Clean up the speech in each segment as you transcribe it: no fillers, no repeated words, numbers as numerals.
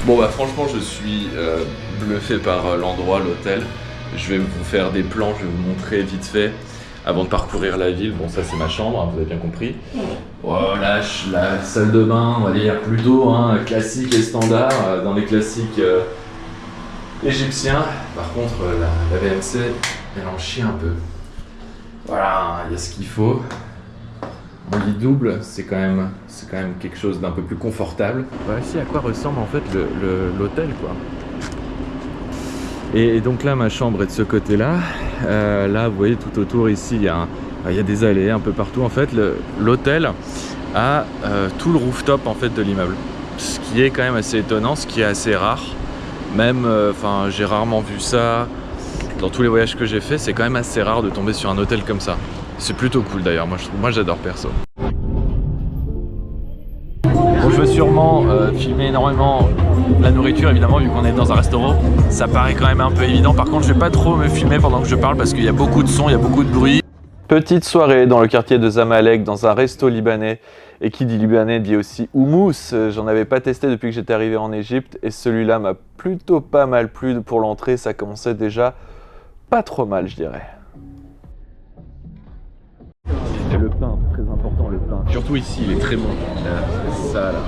Bon bah franchement je suis bluffé par l'endroit, l'hôtel. Je vais vous faire des plans, je vais vous montrer vite fait avant de parcourir la ville. Bon ça c'est ma chambre, hein, vous avez bien compris. Voilà, la salle de bain, on va dire plutôt hein, classique et standard, dans les classiques égyptiens. Par contre la VMC, elle en chie un peu. Voilà, il y a ce qu'il faut. Mon lit double, c'est quand même quelque chose d'un peu plus confortable. Voilà ici à quoi ressemble en fait l'hôtel quoi. Et donc là ma chambre est de ce côté-là. Là vous voyez tout autour ici il y a des allées un peu partout. En fait l'hôtel a tout le rooftop en fait de l'immeuble. Ce qui est quand même assez étonnant, ce qui est assez rare. Même, j'ai rarement vu ça. Dans tous les voyages que j'ai fait, c'est quand même assez rare de tomber sur un hôtel comme ça. C'est plutôt cool d'ailleurs, moi j'adore perso. Bon, je veux sûrement filmer énormément la nourriture évidemment vu qu'on est dans un restaurant. Ça paraît quand même un peu évident, par contre je vais pas trop me filmer pendant que je parle parce qu'il y a beaucoup de sons, il y a beaucoup de bruit. Petite soirée dans le quartier de Zamalek, dans un resto libanais. Et qui dit libanais dit aussi houmous. J'en avais pas testé depuis que j'étais arrivé en Égypte et celui-là m'a plutôt pas mal plu pour l'entrée. Ça commençait déjà pas trop mal, je dirais. Et le pain, très important le pain. Surtout ici, il est très bon. Ça là.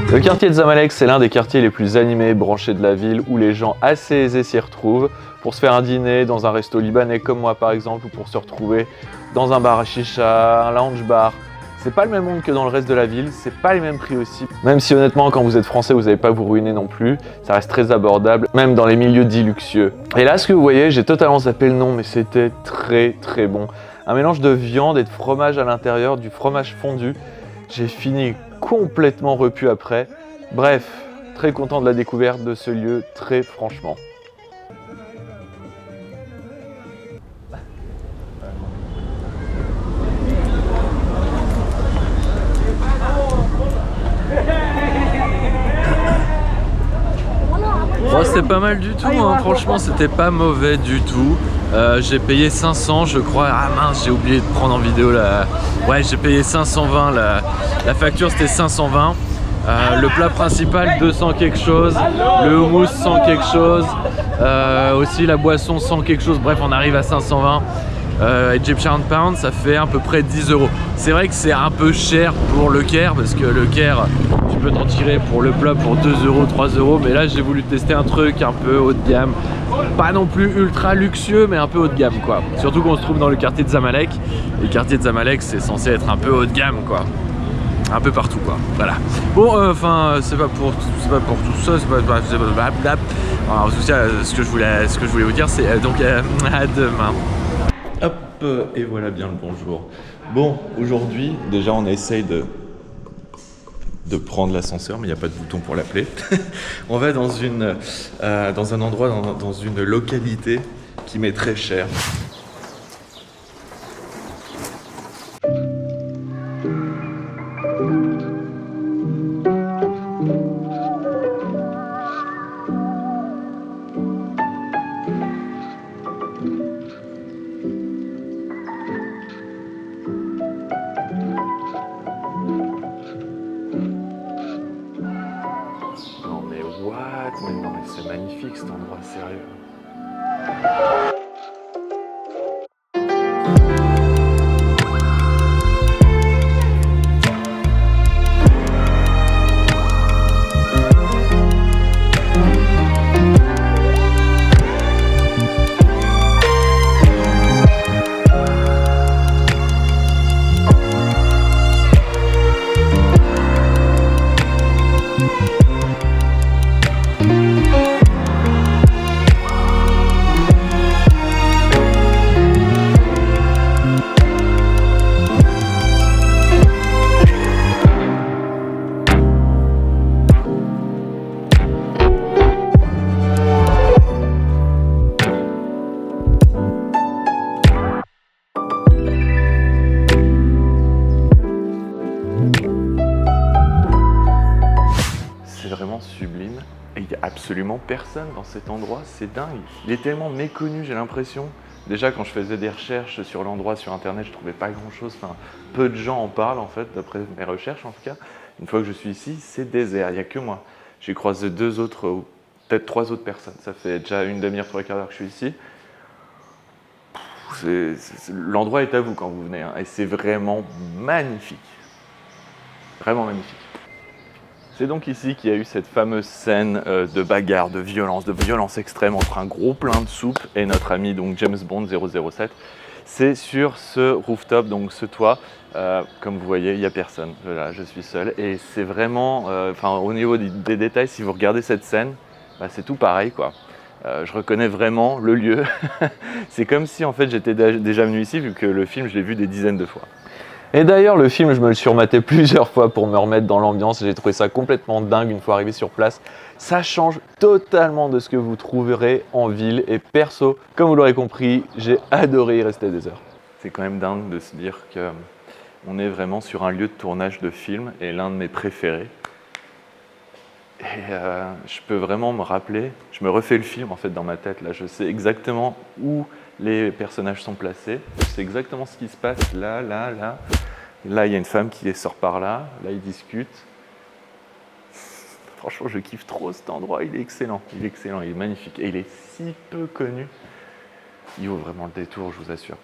Le quartier de Zamalek, c'est l'un des quartiers les plus animés, branchés de la ville, où les gens assez aisés s'y retrouvent pour se faire un dîner dans un resto libanais comme moi par exemple, ou pour se retrouver dans un bar à chicha, un lounge bar. C'est pas le même monde que dans le reste de la ville, c'est pas les mêmes prix aussi. Même si honnêtement, quand vous êtes français, vous n'allez pas vous ruiner non plus, ça reste très abordable, même dans les milieux dits luxueux. Et là, ce que vous voyez, j'ai totalement zappé le nom, mais c'était très très bon. Un mélange de viande et de fromage à l'intérieur, du fromage fondu. J'ai fini complètement repu après. Bref, très content de la découverte de ce lieu, très franchement. Bon, c'était pas mal du tout, hein. Franchement c'était pas mauvais du tout. J'ai payé 500 je crois. Ah mince, j'ai oublié de prendre en vidéo la... Ouais, j'ai payé 520, la facture c'était 520. Le plat principal 200 quelque chose, le houmous 100 quelque chose, aussi la boisson 100 quelque chose, bref on arrive à 520. Egyptian Pound, ça fait à peu près 10 €. C'est vrai que c'est un peu cher pour le Caire parce que le Caire tu peux t'en tirer pour le plat pour 2 €, 3 €, mais là j'ai voulu tester un truc un peu haut de gamme, pas non plus ultra luxueux mais un peu haut de gamme quoi. Surtout qu'on se trouve dans le quartier de Zamalek, et le quartier de Zamalek c'est censé être un peu haut de gamme quoi. Un peu partout quoi, voilà. Bon, c'est pas pour tout ça, c'est pas alors, en tout cas, ce que je voulais vous dire, c'est donc à demain. Hop, et voilà bien le bonjour. Bon, aujourd'hui, déjà on essaye de prendre l'ascenseur, mais il n'y a pas de bouton pour l'appeler. On va dans un endroit, dans une localité qui m'est très chère. Non mais c'est magnifique cet endroit, sérieux. absolument personne dans cet endroit, c'est dingue. Il est tellement méconnu, j'ai l'impression. Déjà, quand je faisais des recherches sur l'endroit sur internet, je trouvais pas grand-chose. Enfin, peu de gens en parlent en fait, d'après mes recherches en tout cas. Une fois que je suis ici, c'est désert, il n'y a que moi. J'ai croisé 2 autres, ou peut-être 3 autres personnes. Ça fait déjà une demi-heure, 3 quarts d'heure que je suis ici. L'endroit est à vous quand vous venez, hein, et c'est vraiment magnifique. Vraiment magnifique. C'est donc ici qu'il y a eu cette fameuse scène de bagarre, de violence extrême entre un gros plein de soupe et notre ami donc James Bond 007. C'est sur ce rooftop, donc ce toit. Comme vous voyez, il n'y a personne. Voilà, je suis seul. Et c'est vraiment, au niveau des détails, si vous regardez cette scène, bah, c'est tout pareil, quoi. Je reconnais vraiment le lieu. C'est comme si en fait j'étais déjà venu ici, vu que le film je l'ai vu des dizaines de fois. Et d'ailleurs le film je me le suis rematé plusieurs fois pour me remettre dans l'ambiance. J'ai trouvé ça complètement dingue une fois arrivé sur place. Ça change totalement de ce que vous trouverez en ville. Et perso, comme vous l'aurez compris, j'ai adoré y rester des heures. C'est quand même dingue de se dire qu'on est vraiment sur un lieu de tournage de film et l'un de mes préférés. Et je peux vraiment me rappeler, je me refais le film en fait dans ma tête, là je sais exactement où les personnages sont placés, je sais exactement ce qui se passe là. Là il y a une femme qui sort par là ils discutent. Franchement je kiffe trop cet endroit, il est excellent, il est magnifique et il est si peu connu. Il vaut vraiment le détour, je vous assure.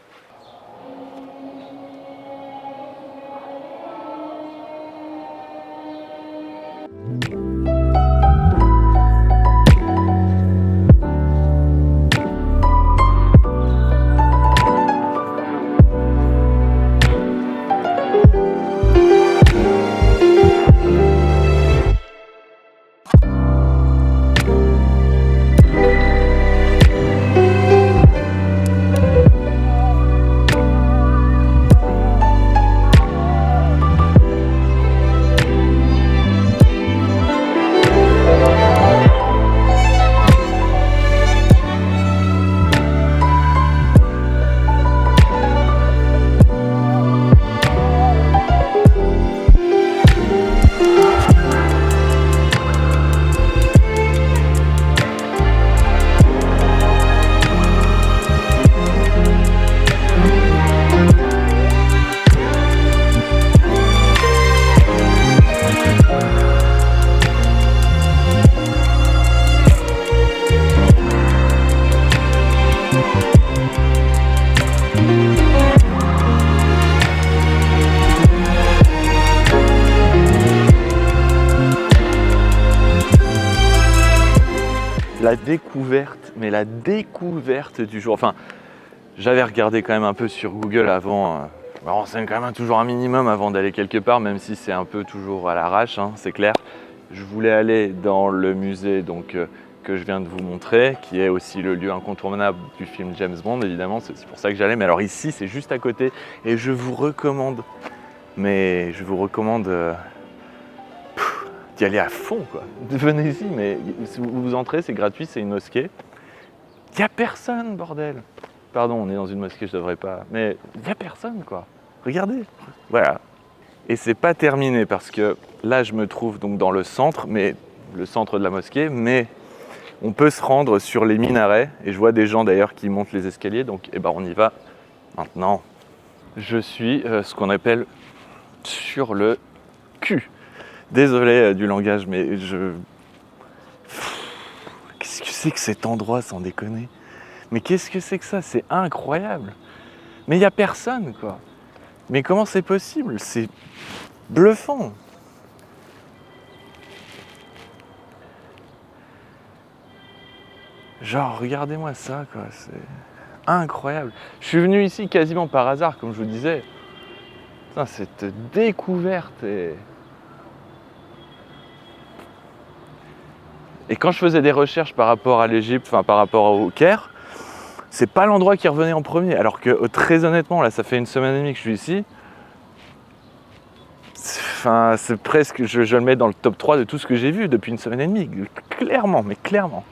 La découverte du jour. Enfin, j'avais regardé quand même un peu sur Google avant. Je me renseigne quand même toujours un minimum avant d'aller quelque part, même si c'est un peu toujours à l'arrache, hein, c'est clair. Je voulais aller dans le musée donc, que je viens de vous montrer, qui est aussi le lieu incontournable du film James Bond, évidemment. C'est pour ça que j'allais. Mais alors ici, c'est juste à côté. Et je vous recommande, d'y aller à fond, quoi. Venez ici, mais si vous entrez, c'est gratuit, c'est une mosquée. Il n'y a personne, bordel. Pardon, on est dans une mosquée, je devrais pas. Mais il n'y a personne, quoi. Regardez. Voilà. Et c'est pas terminé parce que là, je me trouve donc dans le centre, mais le centre de la mosquée, mais on peut se rendre sur les minarets. Et je vois des gens d'ailleurs qui montent les escaliers, donc on y va maintenant. Je suis ce qu'on appelle sur le cul. Désolé du langage, mais qu'est-ce que c'est que cet endroit, sans déconner? Mais qu'est-ce que c'est que ça? C'est incroyable. Mais il n'y a personne, quoi. Mais comment c'est possible? C'est bluffant. Genre, regardez-moi ça, quoi. C'est incroyable. Je suis venu ici quasiment par hasard, comme je vous disais. Putain, cette découverte est... Et quand je faisais des recherches par rapport à l'Égypte, par rapport au Caire, c'est pas l'endroit qui revenait en premier. Alors que très honnêtement, là, ça fait une semaine et demie que je suis ici. C'est presque, je le mets dans le top 3 de tout ce que j'ai vu depuis une semaine et demie. Clairement, mais clairement.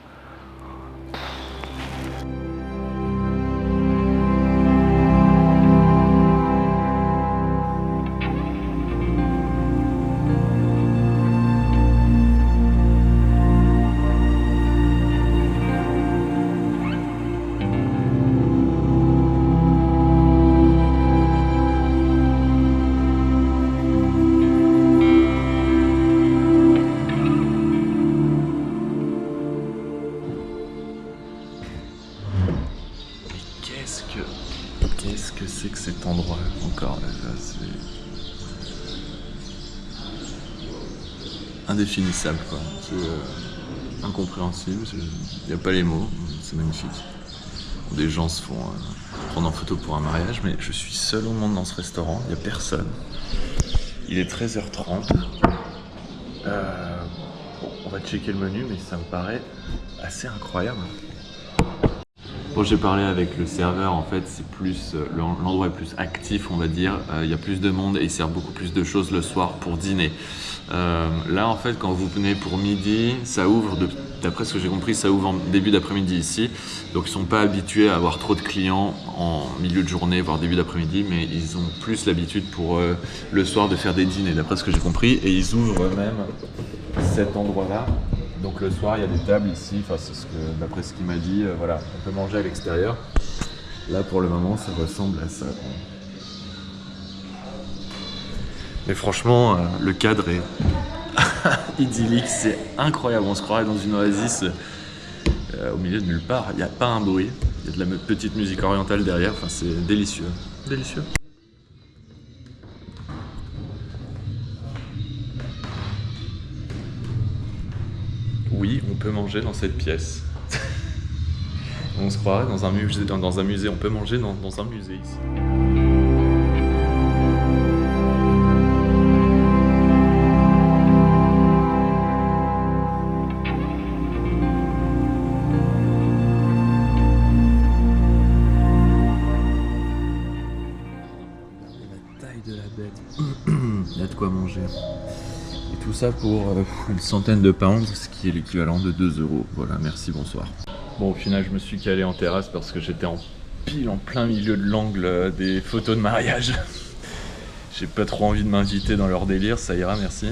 indéfinissable, quoi. C'est incompréhensible, il n'y a pas les mots, c'est magnifique. Des gens se font prendre en photo pour un mariage, mais je suis seul au monde dans ce restaurant, il n'y a personne. Il est 13h30. On va checker le menu, mais ça me paraît assez incroyable. Bon, j'ai parlé avec le serveur, en fait, c'est plus l'endroit est plus actif, on va dire. Il y a plus de monde et il sert beaucoup plus de choses le soir pour dîner. Là, en fait, quand vous venez pour midi, ça ouvre, d'après ce que j'ai compris, ça ouvre en début d'après-midi ici. Donc, ils ne sont pas habitués à avoir trop de clients en milieu de journée, voire début d'après-midi, mais ils ont plus l'habitude pour le soir de faire des dîners, d'après ce que j'ai compris. Et ils ouvrent même cet endroit-là. Donc le soir, il y a des tables ici, enfin, c'est d'après ce qu'il m'a dit, voilà, on peut manger à l'extérieur. Là, pour le moment, ça ressemble à ça. Mais franchement, le cadre est idyllique, c'est incroyable. On se croirait dans une oasis au milieu de nulle part. Il n'y a pas un bruit, il y a de la petite musique orientale derrière, enfin, c'est délicieux. Délicieux. Oui, on peut manger dans cette pièce. On se croirait dans un musée, on peut manger dans un musée ici. La taille de la bête. Il y a de quoi manger. Et tout ça pour une centaine de pounds, ce qui est l'équivalent de 2 €. Voilà, merci, bonsoir. Bon, au final, je me suis calé en terrasse parce que j'étais en plein milieu de l'angle des photos de mariage. J'ai pas trop envie de m'inviter dans leur délire, ça ira, merci.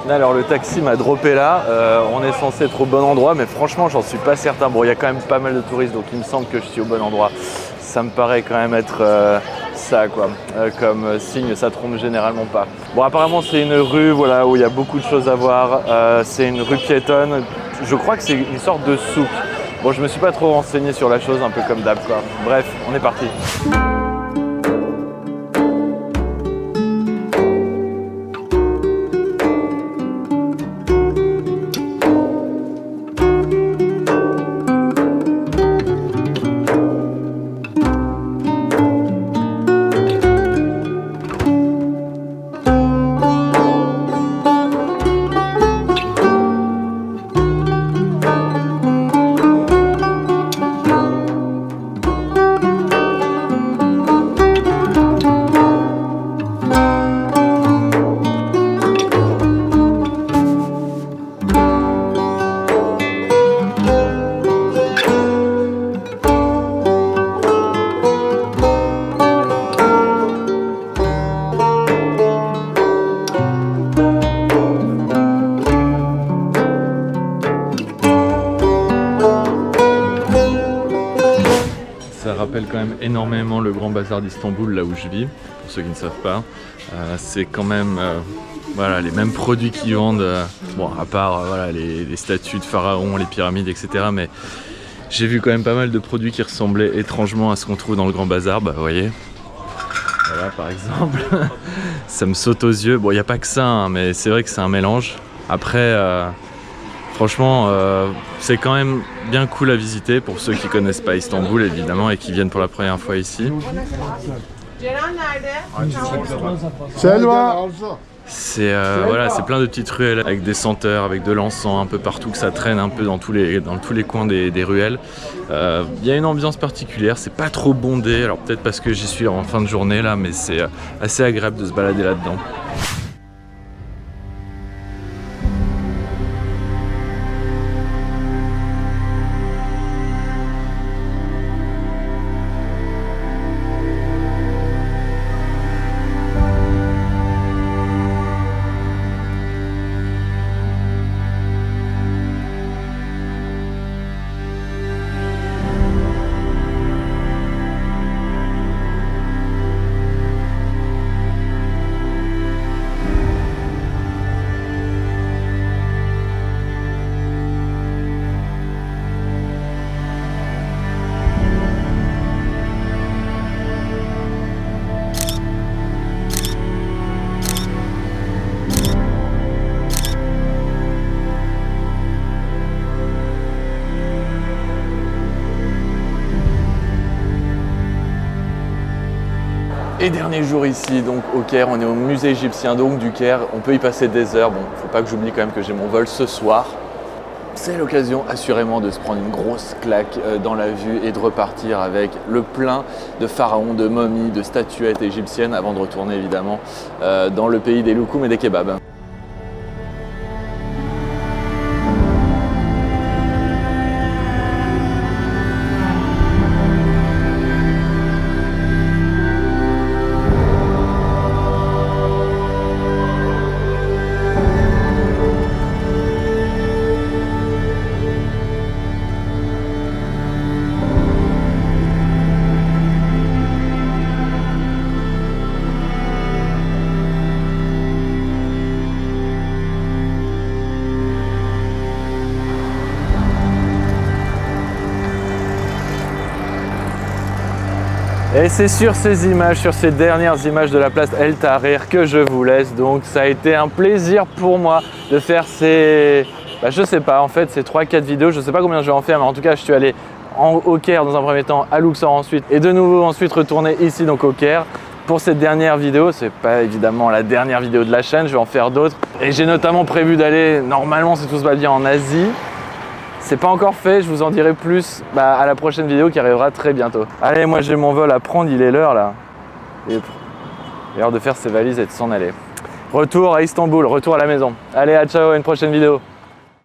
Alors le taxi m'a droppé là, on est censé être au bon endroit, mais franchement j'en suis pas certain. Bon, il y a quand même pas mal de touristes, donc il me semble que je suis au bon endroit. Ça me paraît quand même être ça, quoi, comme signe, ça trompe généralement pas. Bon, apparemment c'est une rue, voilà, où il y a beaucoup de choses à voir. C'est une rue piétonne. Je crois que c'est une sorte de souk. Bon, je me suis pas trop renseigné sur la chose, un peu comme d'hab, quoi. Bref, on est parti. Ça rappelle quand même énormément le Grand Bazar d'Istanbul, là où je vis, pour ceux qui ne savent pas. C'est quand même voilà, les mêmes produits qu'ils vendent, bon, à part voilà, les statues de pharaons, les pyramides, etc. Mais j'ai vu quand même pas mal de produits qui ressemblaient étrangement à ce qu'on trouve dans le Grand Bazar, bah vous voyez. Voilà, par exemple, ça me saute aux yeux. Bon, il n'y a pas que ça, hein, mais c'est vrai que c'est un mélange. Après, franchement, c'est quand même bien cool à visiter pour ceux qui connaissent pas Istanbul, évidemment, et qui viennent pour la première fois ici. C'est voilà, c'est plein de petites ruelles avec des senteurs, avec de l'encens un peu partout, que ça traîne un peu dans tous les coins des ruelles. Il y a une ambiance particulière, c'est pas trop bondé, alors peut-être parce que j'y suis en fin de journée là, mais c'est assez agréable de se balader là-dedans. Et dernier jour ici, donc au Caire, on est au musée égyptien donc du Caire, on peut y passer des heures. Bon, faut pas que j'oublie quand même que j'ai mon vol ce soir. C'est l'occasion assurément de se prendre une grosse claque dans la vue et de repartir avec le plein de pharaons, de momies, de statuettes égyptiennes avant de retourner évidemment dans le pays des loukoums et des kebabs. Et c'est sur ces images, sur ces dernières images de la place El Tahrir que je vous laisse. Donc ça a été un plaisir pour moi de faire ces, je sais pas, en fait ces 3-4 vidéos, je sais pas combien je vais en faire, mais en tout cas je suis allé au Caire dans un premier temps, à Luxor ensuite, et de nouveau ensuite retourner ici donc au Caire. Pour cette dernière vidéo, c'est pas évidemment la dernière vidéo de la chaîne, je vais en faire d'autres. Et j'ai notamment prévu d'aller, normalement si tout se passe bien, en Asie. C'est pas encore fait, je vous en dirai plus à la prochaine vidéo qui arrivera très bientôt. Allez, moi j'ai mon vol à prendre, il est l'heure là. Il est l'heure de faire ses valises et de s'en aller. Retour à Istanbul, retour à la maison. Allez, à ciao, à une prochaine vidéo.